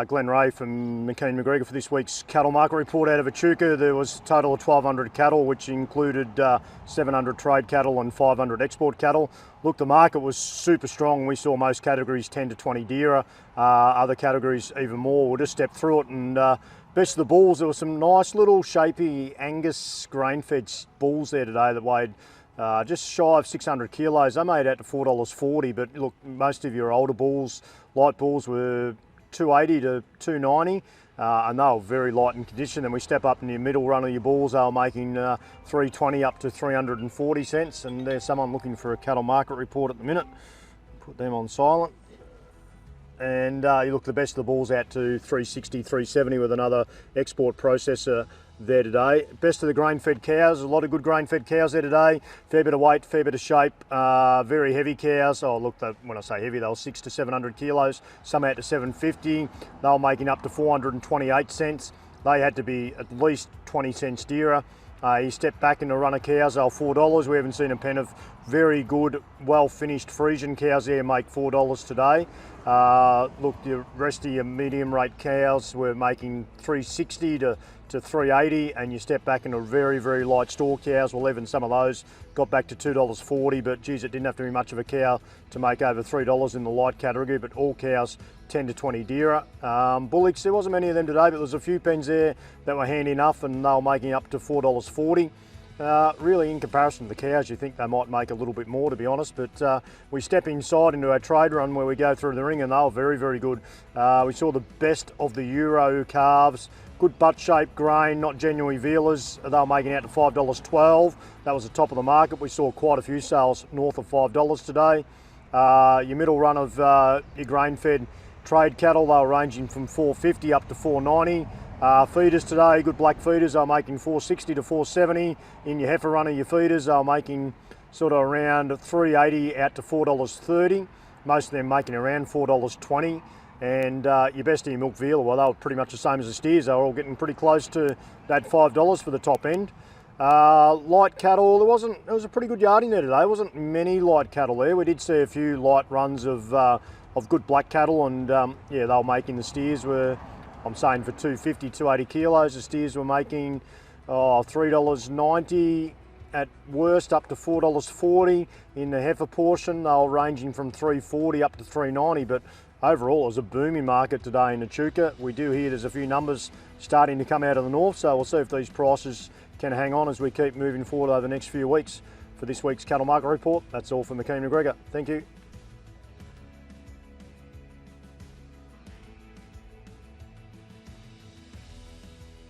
Glenn Ray from McKean McGregor for this week's cattle market report out of Echuca. There was a total of 1,200 cattle, which included 700 trade cattle and 500 export cattle. Look, the market was super strong. We saw most categories 10 to 20 dearer, other categories even more. We'll just step through it, and best of the bulls, there were some nice little shapy Angus grain-fed bulls there today that weighed just shy of 600 kilos. They made out to $4.40, but look, most of your older bulls, light bulls, were 280 to 290, and they were very light in condition. And we step up in the middle run of your bulls, they were making 320 up to 340 cents. And there's someone looking for a cattle market report at the minute. Put them on silent. And you look, the best of the bulls out to 360, 370 with another export processor there today. Best of the grain-fed cows, a lot of good grain-fed cows there today. Fair bit of weight, fair bit of shape, very heavy cows. Oh look, when I say heavy, they were 600 to 700 kilos, some out to 750. They were making up to 428 cents. They had to be at least 20 cents dearer. You step back in the run of cows, they were $4. We haven't seen a pen of very good, well-finished Friesian cows there make $4 today. Look, the rest of your medium rate cows were making 360 to 380, and you step back into very, very light store cows. Well, even some of those got back to $2.40, but geez, it didn't have to be much of a cow to make over $3 in the light category, but all cows 10 to 20 dearer. Bullocks, there wasn't many of them today, but there was a few pens there that were handy enough, and they were making up to $4.40. Really, in comparison to the cows, you think they might make a little bit more, to be honest, but we step inside into our trade run where we go through the ring, and they were very, very good. We saw the best of the Euro calves, good butt-shaped grain, not genuine vealers. They were making out to $5.12. That was the top of the market. We saw quite a few sales north of $5 today. Your middle run of your grain-fed trade cattle, they were ranging from $4.50 up to $4.90. Feeders today, good black feeders, they were making $4.60 to $4.70. In your heifer run of your feeders, they were making sort of around $3.80 out to $4.30. Most of them making around $4.20. And your best of your milk veal, well, they were pretty much the same as the steers. They were all getting pretty close to that $5 for the top end. Light cattle, it was a pretty good yarding there today. There wasn't many light cattle there. We did see a few light runs of good black cattle, and yeah, they were making, the steers were, I'm saying for 250, 280 kilos, the steers were making $3.90 at worst, up to $4.40. In the heifer portion, they were ranging from $3.40 up to $3.90, but overall it was a booming market today in Echuca. We do hear there's a few numbers starting to come out of the north, so we'll see if these prices can hang on as we keep moving forward over the next few weeks. For this week's cattle market report, that's all from McKean McGregor. Thank you.